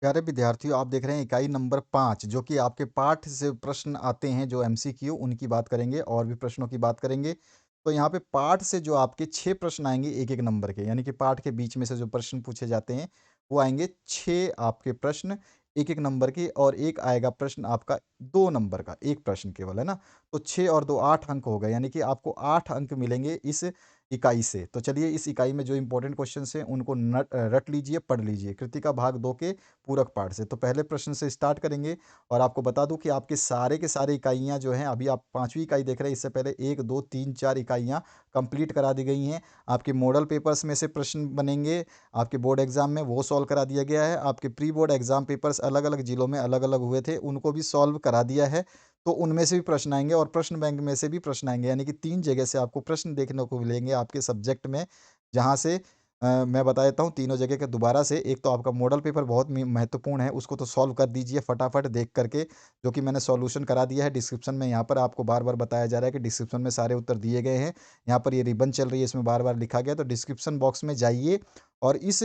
प्यारे विद्यार्थियों, आप देख रहे हैं इकाई नंबर 5 जो कि आपके पाठ से प्रश्न आते हैं जो एमसीक्यू उनकी बात करेंगे और भी प्रश्नों की बात करेंगे। तो यहाँ पे पाठ से जो आपके 6 प्रश्न आएँगे 1-1 नंबर के, यानी कि पाठ के बीच में से जो प्रश्न पूछे जाते हैं, वो आएँगे 6 आपके प्रश्न 1-1 नंबर के और 1 आएगा प्रश्न आपका 2 नंबर का, 1 प्रश्न केवल, है ना? तो 6 और 2 8 अंक हो गए, यानी कि आपको 8 अंक मिलेंगे इस इकाई से। तो चलिए इस इकाई में जो इम्पोर्टेंट क्वेश्चन्स हैं उनको रट लीजिए, पढ़ लीजिए। कृतिका भाग 2 के पूरक पाठ से। तो पहले प्रश्न से स्टार्ट करेंगे और आपको बता दूँ कि आपके सारे के सारे इकाइयाँ जो हैं, अभी आप 5वीं इकाई देख रहे हैं, इससे पहले 1, 2, 3, 4 इकाइयाँ कंप्लीट करा दी गई हैं। आपके मॉडल पेपर्स में से प्रश्न बनेंगे, आपके बोर्ड एग्ज़ाम में वो सॉल्व करा दिया गया है। आपके प्री बोर्ड एग्ज़ाम पेपर्स अलग-अलग जिलों में अलग-अलग हुए थे, उनको भी सॉल्व करा दिया है। तो उनमें से भी प्रश्न आएँगे और प्रश्न बैंक में से भी प्रश्न आएँगे, यानी कि 3 जगह से आपको प्रश्न देखने को मिलेंगे आपके सब्जेक्ट में, जहाँ से मैं बता देता हूँ तीनों जगह के दोबारा से। एक तो आपका मॉडल पेपर बहुत महत्वपूर्ण है, उसको तो सॉल्व कर दीजिए फटाफट देख करके, जो कि मैंने सॉल्यूशन करा दिया है डिस्क्रिप्शन में। यहाँ पर आपको बार बार बताया जा रहा है कि डिस्क्रिप्शन में सारे उत्तर दिए गए हैं। यहाँ पर ये रिबन चल रही है, इसमें बार बार लिखा गया, तो डिस्क्रिप्शन बॉक्स में जाइए और इस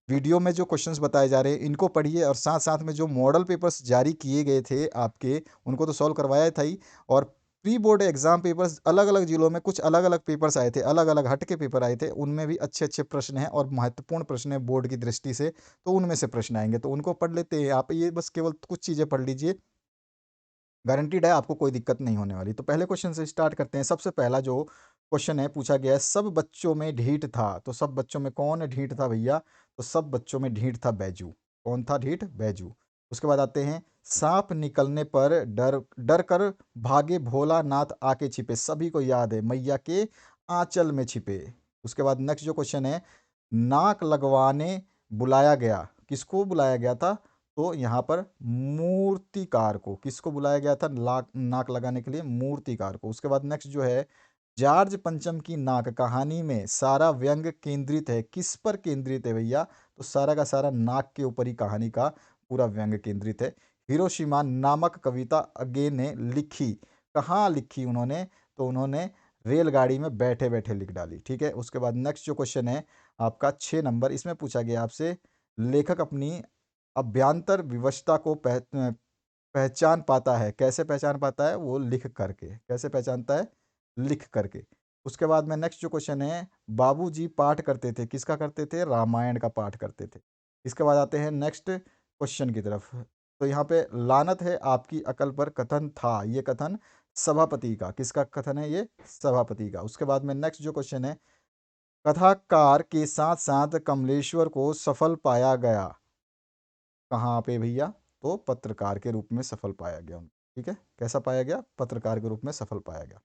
वीडियो में जो क्वेश्चंस बताए जा रहे हैं इनको पढ़िए और साथ साथ में जो मॉडल पेपर्स जारी किए गए थे आपके, उनको तो सॉल्व करवाया था ही। और प्री बोर्ड एग्जाम पेपर्स अलग-अलग जिलों में कुछ अलग-अलग पेपर्स आए थे, अलग-अलग हट के पेपर आए थे, उनमें भी अच्छे-अच्छे प्रश्न हैं और महत्वपूर्ण प्रश्न हैं बोर्ड की दृष्टि से, तो उनमें से प्रश्न आएँगे, तो उनको पढ़ लेते हैं। आप ये बस केवल कुछ चीज़ें पढ़ लीजिए, गारंटीड है आपको कोई दिक्कत नहीं होने वाली। तो पहले क्वेश्चन से स्टार्ट करते हैं। सबसे पहला जो क्वेश्चन है पूछा गया है, सब बच्चों में ढीठ था, तो सब बच्चों में कौन ढीठ था भैया? तो सब बच्चों में ढीठ था बैजू। कौन था ढीठ? बैजू। उसके बाद आते हैं, साँप निकलने पर डर डर कर भागे भोलानाथ आके छिपे, सभी को याद है मैया के आँचल में छिपे। उसके बाद नेक्स्ट जो क्वेश्चन है, नाक लगवाने बुलाया गया, किसको बुलाया गया था? तो यहाँ पर मूर्तिकार को। किसको बुलाया गया था लाक नाक लगाने के लिए? मूर्तिकार को। उसके बाद नेक्स्ट जो है, जॉर्ज पंचम की नाक कहानी में सारा व्यंग केंद्रित है, किस पर केंद्रित है भैया? तो सारा का सारा नाक के ऊपर ही कहानी का पूरा व्यंग केंद्रित है। हिरोशिमा नामक कविता अगे ने लिखी, कहाँ लिखी उन्होंने? तो उन्होंने रेलगाड़ी में बैठे-बैठे लिख डाली, ठीक है? उसके बाद नेक्स्ट जो क्वेश्चन है आपका 6 नंबर, इसमें पूछा गया आपसे, लेखक अपनी अभ्यांतर विवशता को पहचान पाता है। कैसे पहचान पाता है? वो लिख करके। कैसे पहचानता है? लिख करके। उसके बाद में नेक्स्ट जो क्वेश्चन है, बाबूजी पाठ करते थे, किसका करते थे? रामायण का पाठ करते थे। इसके बाद आते हैं नेक्स्ट क्वेश्चन की तरफ। तो यहाँ पे लानत है आपकी अकल पर कथन था, ये कथन सभापति का। किसका कथन है ये? सभापति का। उसके बाद में नेक्स्ट जो क्वेश्चन है, कथाकार के साथ-साथ कमलेश्वर को सफल पाया गया। कहाँ पे भैया? तो पत्रकार के रूप में सफल पाया गया उनको, ठीक है? कैसा पाया गया? पत्रकार के रूप में सफल पाया गया।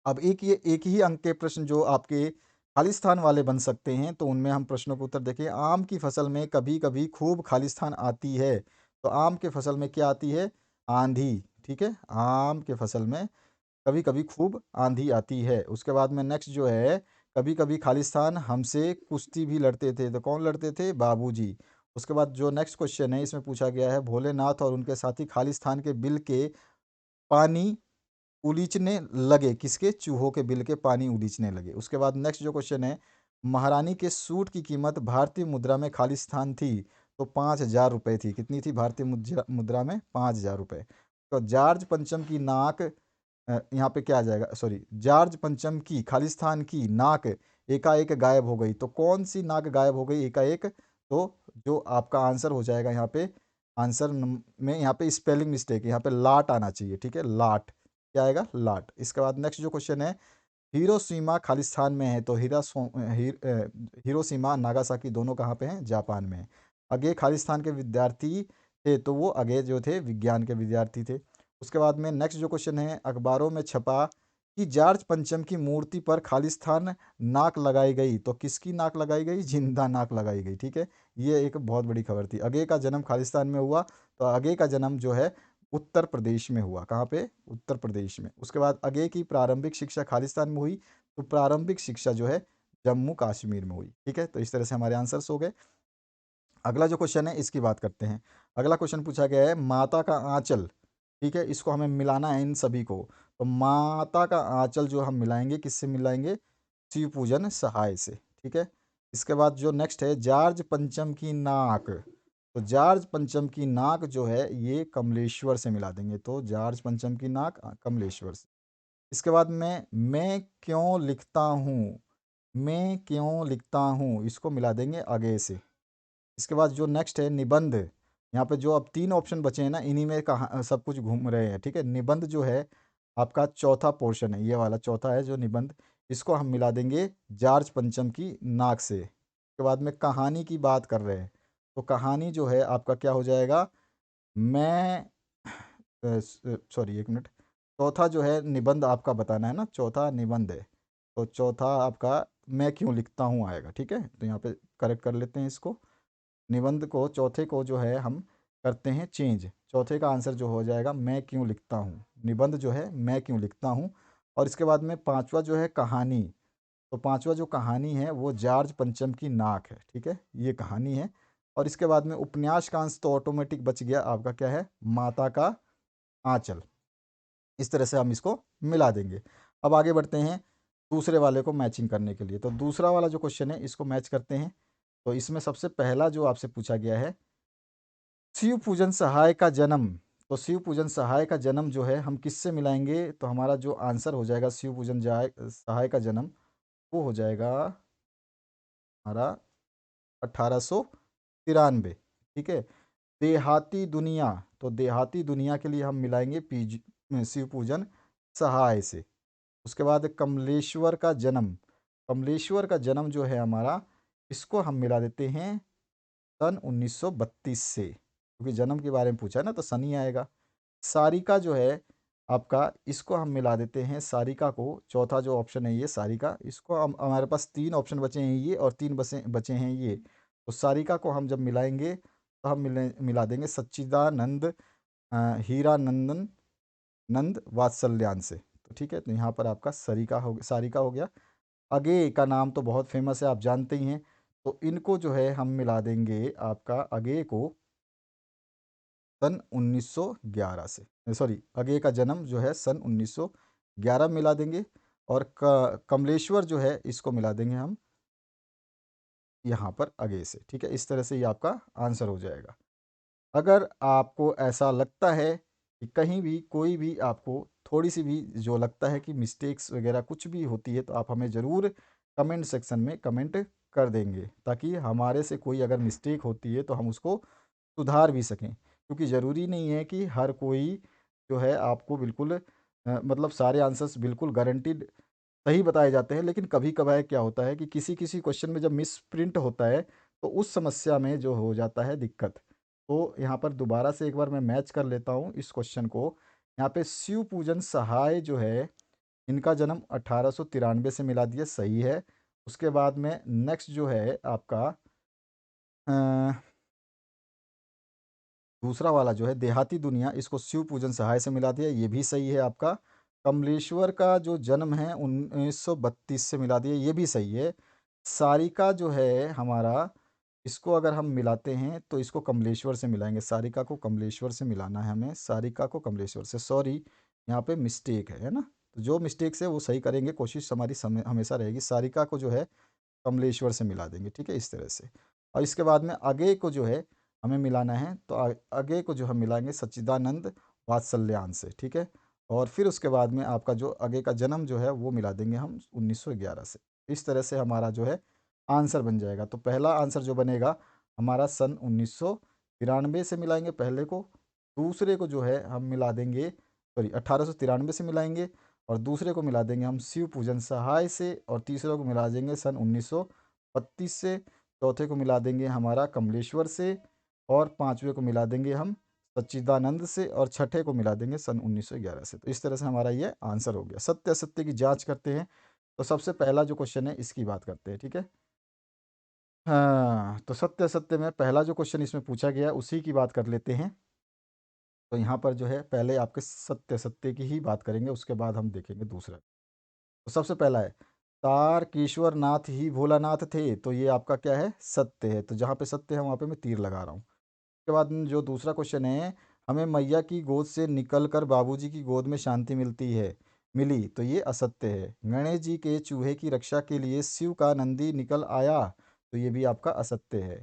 अब एक ही अंक के प्रश्न जो आपके खालिस्तान वाले बन सकते हैं, तो उनमें हम प्रश्नों के उत्तर देखें। आम की फसल में कभी-कभी खूब खालिस्तान आती है, तो आम के फसल में क्या आती है? आँधी, ठीक है? आम के फसल में कभी-कभी खूब आँधी आती है। उसके बाद में नेक्स्ट जो है, कभी-कभी खालिस्तान हमसे कुश्ती भी लड़ते थे, तो कौन लड़ते थे? बाबूजी। उसके बाद जो नेक्स्ट क्वेश्चन है, इसमें पूछा गया है, भोलेनाथ और उनके साथी खालिस्तान के बिल के पानी उलीचने लगे, किसके? चूहों के बिल के पानी उलीचने लगे। उसके बाद नेक्स्ट जो क्वेश्चन है, महारानी के सूट की कीमत भारतीय मुद्रा में खालिस्तान थी, तो 5,000 रुपये थी। कितनी थी भारतीय मुद्रा में? 5,000 रुपये। तो जॉर्ज पंचम की नाक, यहाँ पे क्या आ जाएगा? सॉरी, जॉर्ज पंचम की खालिस्तान की नाक एकाएक गायब हो गई, तो कौन सी नाक गायब हो गई एकाएक? तो जो आपका आंसर हो जाएगा यहाँ पे, आंसर में यहाँ पे स्पेलिंग मिस्टेक है, यहाँ पे लाट आना चाहिए, ठीक है? लाट, क्या आएगा? लाट। इसके बाद नेक्स्ट जो क्वेश्चन है, हिरोशिमा खालिस्तान में है, तो हिरोशिमा नागासाकी दोनों कहाँ पे हैं? जापान में हैं। अगे खालिस्तान के विद्यार्थी थे, तो वो अगे जो थे विज्ञान के विद्यार्थी थे। उसके बाद में नेक्स्ट जो क्वेश्चन है, अखबारों में छपा कि जॉर्ज पंचम की मूर्ति पर खालिस्तान नाक लगाई गई, तो किसकी नाक लगाई गई? जिंदा नाक लगाई गई, ठीक है? ये एक बहुत बड़ी खबर थी। अगे का जन्म खालिस्तान में हुआ, तो अगे का जन्म जो है उत्तर प्रदेश में हुआ। कहाँ पे? उत्तर प्रदेश में। उसके बाद आगे की प्रारंभिक शिक्षा खालिस्तान में हुई, तो प्रारंभिक शिक्षा जो है जम्मू कश्मीर में हुई, ठीक है? तो इस तरह से हमारे आंसर्स हो गए। अगला जो क्वेश्चन है इसकी बात करते हैं। अगला क्वेश्चन पूछा गया है, माता का आंचल, ठीक है? इसको हमें मिलाना है इन सभी को। तो माता का आंचल जो हम मिलाएंगे, किससे मिलाएंगे? शिव पूजन सहाय से, ठीक है? इसके बाद जो नेक्स्ट है, जॉर्ज पंचम की नाक, तो जार्ज पंचम की नाक जो है ये कमलेश्वर से मिला देंगे, तो जार्ज पंचम की नाक कमलेश्वर से। इसके बाद में मैं क्यों लिखता हूँ, मैं क्यों लिखता हूँ, इसको मिला देंगे अगे से। इसके बाद जो नेक्स्ट है निबंध, यहाँ पे जो अब 3 ऑप्शन बचे हैं ना, इन्हीं में कहाँ सब कुछ घूम रहे हैं, ठीक है। निबंध जो है आपका चौथा पोर्शन है, ये वाला चौथा है जो निबंध, इसको हम मिला देंगे जार्ज पंचम की नाक से। उसके बाद में कहानी की बात कर रहे हैं, तो कहानी जो है आपका क्या हो जाएगा, मैं सॉरी एक मिनट, चौथा जो है निबंध आपका बताना है ना, चौथा निबंध है, तो चौथा आपका मैं क्यों लिखता हूँ आएगा, ठीक है। तो यहाँ पे करेक्ट कर लेते हैं इसको, निबंध को चौथे को जो है हम करते हैं चेंज, चौथे का आंसर जो हो जाएगा मैं क्यों लिखता हूँ, निबंध जो है मैं क्यों लिखता हूँ। और इसके बाद में पांचवा जो है कहानी, तो पांचवा जो कहानी है वो जार्ज पंचम की नाक है, ठीक है, ये कहानी है। और इसके बाद में उपन्यास का अंश तो ऑटोमेटिक बच गया आपका, क्या है, माता का आंचल। इस तरह से हम इसको मिला देंगे। अब आगे बढ़ते हैं दूसरे वाले को मैचिंग करने के लिए, तो दूसरा वाला जो क्वेश्चन है इसको मैच करते हैं। तो इसमें सबसे पहला जो आपसे पूछा गया है, शिव पूजन सहाय का जन्म, तो शिव पूजन सहाय का जन्म जो है हम किससे मिलाएंगे, तो हमारा जो आंसर हो जाएगा शिव पूजन सहाय का जन्म, वो हो जाएगा हमारा 1893, ठीक है। देहाती दुनिया, तो देहाती दुनिया के लिए हम मिलाएंगे शिव पूजन सहाय से। उसके बाद कमलेश्वर का जन्म, कमलेश्वर का जन्म जो है हमारा, इसको हम मिला देते हैं सन 1932 से, क्योंकि जन्म के बारे में पूछा है ना तो सन ही आएगा। सारिका जो है आपका, इसको हम मिला देते हैं सारिका को, चौथा जो ऑप्शन है ये सारिका, इसको हम, हमारे पास 3 ऑप्शन बचे हैं ये और 3 बचे बचे हैं ये, तो सारिका को हम जब मिलाएंगे तो हम मिला देंगे सच्चिदानंद हीरानंदन नंद वात्सल्यान से, तो ठीक है। तो यहाँ पर आपका सारिका हो गया। अगे का नाम तो बहुत फेमस है, आप जानते ही हैं, तो इनको जो है हम मिला देंगे आपका अगे को सन 1911 से, सॉरी अगे का जन्म जो है सन 1911 मिला देंगे। और कमलेश्वर जो है इसको मिला देंगे हम यहाँ पर अगे से, ठीक है। इस तरह से ये आपका आंसर हो जाएगा। अगर आपको ऐसा लगता है कि कहीं भी कोई भी आपको थोड़ी सी भी जो लगता है कि मिस्टेक्स वगैरह कुछ भी होती है, तो आप हमें ज़रूर कमेंट सेक्शन में कमेंट कर देंगे, ताकि हमारे से कोई अगर मिस्टेक होती है तो हम उसको सुधार भी सकें, क्योंकि ज़रूरी नहीं है कि हर कोई जो है आपको बिल्कुल मतलब सारे आंसर्स बिल्कुल गारंटीड सही बताए जाते हैं, लेकिन कभी कभार क्या होता है कि किसी किसी क्वेश्चन में जब मिस प्रिंट होता है तो उस समस्या में जो हो जाता है दिक्कत। तो यहाँ पर दोबारा से एक बार मैं मैच कर लेता हूँ इस क्वेश्चन को। यहाँ पे शिव पूजन सहाय जो है, इनका जन्म 1893 से मिला दिया, सही है। उसके बाद में नेक्स्ट जो है आपका अ, दूसरा वाला जो है देहाती दुनिया, इसको शिव पूजन सहाय से मिला दिया, ये भी सही है आपका। कमलेश्वर का जो जन्म है 1932 से मिला दिया, ये भी सही है। सारिका जो है हमारा, इसको अगर हम मिलाते हैं तो इसको कमलेश्वर से मिलाएंगे, सारिका को कमलेश्वर से मिलाना है हमें, सारिका को कमलेश्वर से, सॉरी यहाँ पे मिस्टेक है ना। तो जो मिस्टेक्स है वो सही करेंगे, कोशिश हमारी हमेशा रहेगी, सारिका को जो है कमलेश्वर से मिला देंगे, ठीक है, इस तरह से। और इसके बाद में आगे को जो है हमें मिलाना है, तो आगे को जो हम मिलाएंगे सच्चिदानंद वात्सल्यान से, ठीक है। और फिर उसके बाद में आपका जो आगे का जन्म जो है वो मिला देंगे हम 1911 से। इस तरह से हमारा जो है आंसर बन जाएगा। तो पहला आंसर जो बनेगा हमारा सन 1993 से मिलाएंगे पहले को, दूसरे को जो है हम मिला देंगे, सॉरी 1893 से मिलाएंगे, और दूसरे को मिला देंगे हम शिव पूजन सहाय से, और तीसरे को मिला देंगे सन 1932 से, चौथे को मिला देंगे हमारा कमलेश्वर से, और पांचवे को मिला देंगे हम सच्चिदानंद से, और छठे को मिला देंगे सन 1911 से। तो इस तरह से हमारा ये आंसर हो गया। सत्य असत्य की जांच करते हैं, तो सबसे पहला जो क्वेश्चन है इसकी बात करते हैं, ठीक है। हाँ, तो सत्य असत्य में पहला जो क्वेश्चन इसमें पूछा गया उसी की बात कर लेते हैं। तो यहाँ पर जो है पहले आपके सत्य असत्य की ही बात करेंगे, उसके बाद हम देखेंगे दूसरा। तो सबसे पहला है, तारकेश्वर नाथ ही भोलानाथ थे, तो ये आपका क्या है, सत्य है। तो जहाँ पे सत्य है वहाँ पे मैं तीर लगा रहा हूँ। उसके बाद में जो दूसरा क्वेश्चन है, हमें मैया की गोद से निकल कर बाबूजी की गोद में शांति मिली, तो ये असत्य है। गणेश जी के चूहे की रक्षा के लिए शिव का नंदी निकल आया, तो ये भी आपका असत्य है।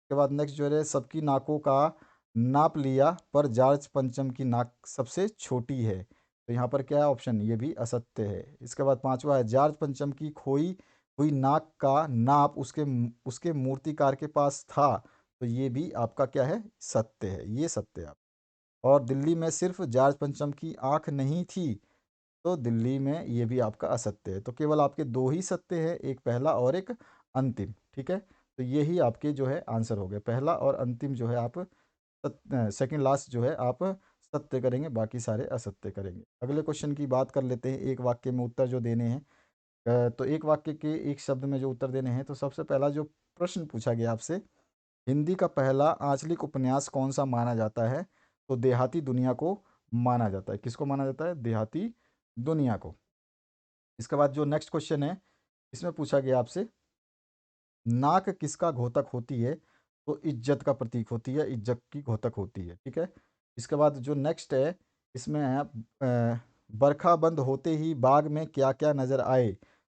उसके बाद नेक्स्ट जो है सबकी नाकों का नाप लिया पर जॉर्ज पंचम की नाक सबसे छोटी है। तो यहाँ पर क्या है ऑप्शन, ये भी असत्य है। इसके बाद पांचवा है जॉर्ज पंचम की खोई हुई नाक का नाप उसके मूर्तिकार के पास था। तो ये भी आपका क्या है, सत्य है, ये सत्य है आप। और दिल्ली में सिर्फ जॉर्ज पंचम की आंख नहीं थी, तो दिल्ली में ये भी आपका असत्य है। तो केवल आपके दो ही सत्य है, एक पहला और एक अंतिम। ठीक है, तो यही आपके जो है आंसर हो गए, पहला और अंतिम जो है आप सेकंड लास्ट जो है आप सत्य करेंगे, बाकी सारे असत्य करेंगे। अगले क्वेश्चन की बात कर लेते हैं, एक वाक्य में उत्तर जो देने हैं। तो एक वाक्य के एक शब्द में जो उत्तर देने हैं, तो सबसे पहला जो प्रश्न पूछा गया आपसे, हिंदी का पहला आंचलिक उपन्यास कौन सा माना जाता है? तो देहाती दुनिया को माना जाता है। किसको माना जाता है? देहाती दुनिया को। इसके बाद जो नेक्स्ट क्वेश्चन है, इसमें पूछा गया आपसे, नाक किसका घोतक होती है? तो इज्जत का प्रतीक होती है, इज्जत की घोतक होती है। ठीक है, इसके बाद जो नेक्स्ट है, इसमें है बरखा बंद होते ही बाग में क्या क्या नजर आए?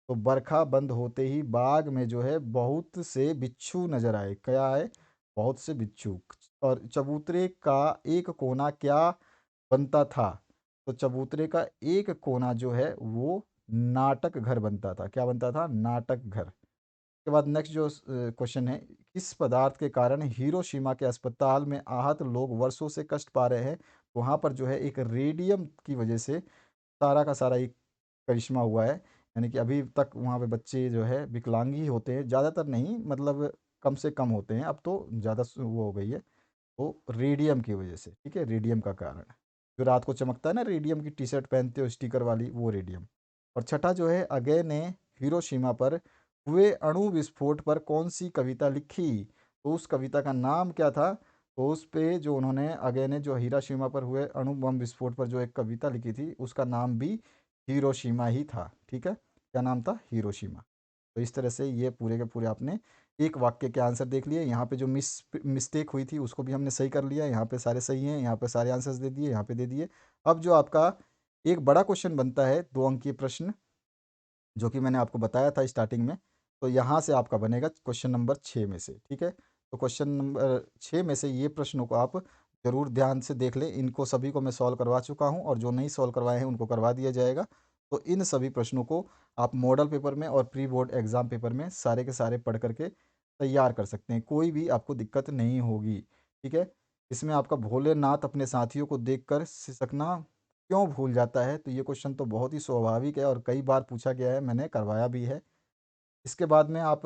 तो बरखा बंद होते ही बाग में जो है बहुत से बिच्छू नजर आए। क्या आए? बहुत से बिच्छू। और चबूतरे का एक कोना क्या बनता था? तो चबूतरे का एक कोना जो है वो नाटक घर बनता था। क्या बनता था? नाटक घर। के बाद नेक्स्ट जो क्वेश्चन है, किस पदार्थ के कारण हिरोशिमा के अस्पताल में आहत लोग वर्षों से कष्ट पा रहे हैं? वहाँ पर जो है एक रेडियम की वजह से सारा का सारा एक करिश्मा हुआ है। यानी कि अभी तक वहाँ पे बच्चे जो है विकलांग ही होते हैं, ज़्यादातर नहीं, मतलब कम से कम होते हैं, अब तो ज़्यादा वो हो गई है। वो रेडियम की वजह से। ठीक है, रेडियम का कारण है। जो रात को चमकता है ना, रेडियम की टी शर्ट पहनते हो स्टिकर वाली, वो रेडियम। और छठा जो है, अगले ने हिरोशिमा पर हुए अणु विस्फोट पर कौन सी कविता लिखी? तो उस कविता का नाम क्या था? तो उस पे जो उन्होंने अगले ने जो हिरोशिमा पर हुए अणु बम विस्फोट पर जो एक कविता लिखी थी, उसका नाम भी हिरोशिमा ही था। ठीक है, क्या नाम था? हिरोशिमा। तो इस तरह से ये पूरे के पूरे आपने एक वाक्य के आंसर देख लिए। यहाँ पे जो मिस्टेक हुई थी उसको भी हमने सही कर लिया। यहाँ पे सारे सही हैं, यहाँ पे सारे आंसर्स दे दिए, यहाँ पे दे दिए। अब जो आपका एक बड़ा क्वेश्चन बनता है, 2 अंकीय प्रश्न, जो कि मैंने आपको बताया था स्टार्टिंग में, तो यहाँ से आपका बनेगा क्वेश्चन नंबर 6 में से। ठीक है, तो क्वेश्चन नंबर 6 में से ये प्रश्नों को आप जरूर ध्यान से देख लें। इनको सभी को मैं सॉल्व करवा चुका हूँ, और जो नहीं सॉल्व करवाए हैं उनको करवा दिया जाएगा। तो इन सभी प्रश्नों को आप मॉडल पेपर में और प्री बोर्ड एग्जाम पेपर में सारे के सारे पढ़ करके तैयार कर सकते हैं, कोई भी आपको दिक्कत नहीं होगी। ठीक है, इसमें आपका भोलेनाथ अपने साथियों को देखकर सिसकना क्यों भूल जाता है? तो ये क्वेश्चन तो बहुत ही स्वाभाविक है और कई बार पूछा गया है, मैंने करवाया भी है। इसके बाद में आप,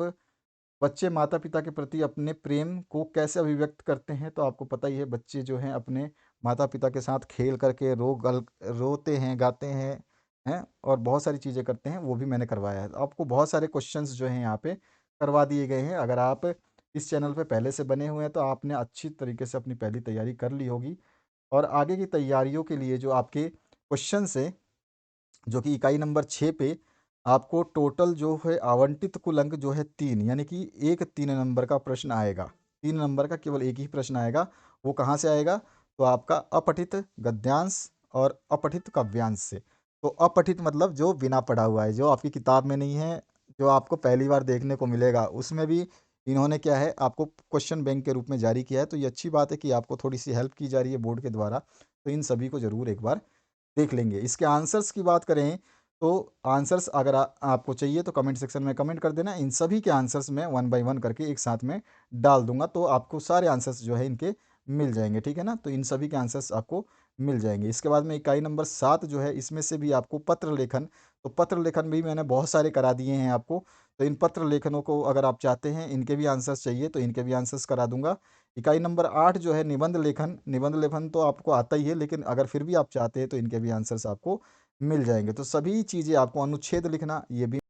बच्चे माता पिता के प्रति अपने प्रेम को कैसे अभिव्यक्त करते हैं? तो आपको पता ही है, बच्चे जो हैं अपने माता पिता के साथ खेल करके रोते हैं, गाते हैं और बहुत सारी चीज़ें करते हैं, वो भी मैंने करवाया है। तो आपको बहुत सारे क्वेश्चंस जो हैं यहाँ पे करवा दिए गए हैं। अगर आप इस चैनल पे पहले से बने हुए हैं तो आपने अच्छी तरीके से अपनी पहली तैयारी कर ली होगी। और आगे की तैयारियों के लिए जो आपके क्वेश्चन है, जो कि इकाई नंबर 6 पे आपको टोटल जो है आवंटित कुल अंक जो है 3, यानी कि एक 3 नंबर का प्रश्न आएगा। 3 नंबर का केवल एक ही प्रश्न आएगा। वो कहाँ से आएगा? तो आपका अपठित गद्यांश और अपठित काव्यांश से। तो अपठित मतलब जो बिना पढ़ा हुआ है, जो आपकी किताब में नहीं है, जो आपको पहली बार देखने को मिलेगा, उसमें भी इन्होंने क्या है आपको क्वेश्चन बैंक के रूप में जारी किया है। तो ये अच्छी बात है कि आपको थोड़ी सी हेल्प की जा रही है बोर्ड के द्वारा। तो इन सभी को ज़रूर एक बार देख लेंगे। इसके आंसर्स की बात करें, तो आंसर्स अगर आपको चाहिए तो कमेंट सेक्शन में कमेंट कर देना। इन सभी के आंसर्स मैं 1 बाय 1 करके एक साथ में डाल दूंगा, तो आपको सारे आंसर्स जो है इनके मिल जाएंगे। ठीक है ना, तो इन सभी के आंसर्स आपको मिल जाएंगे। इसके बाद में इकाई नंबर 7 जो है, इसमें से भी आपको पत्र लेखन, तो पत्र लेखन भी मैंने बहुत सारे करा दिए हैं आपको। तो इन पत्र लेखनों को अगर आप चाहते हैं, इनके भी आंसर्स चाहिए, तो इनके भी आंसर्स करा दूंगा। इकाई नंबर 8 जो है निबंध लेखन, निबंध लेखन तो आपको आता ही है, लेकिन अगर फिर भी आप चाहते हैं तो इनके भी आंसर्स आपको मिल जाएंगे। तो सभी चीज़ें आपको, अनुच्छेद लिखना ये भी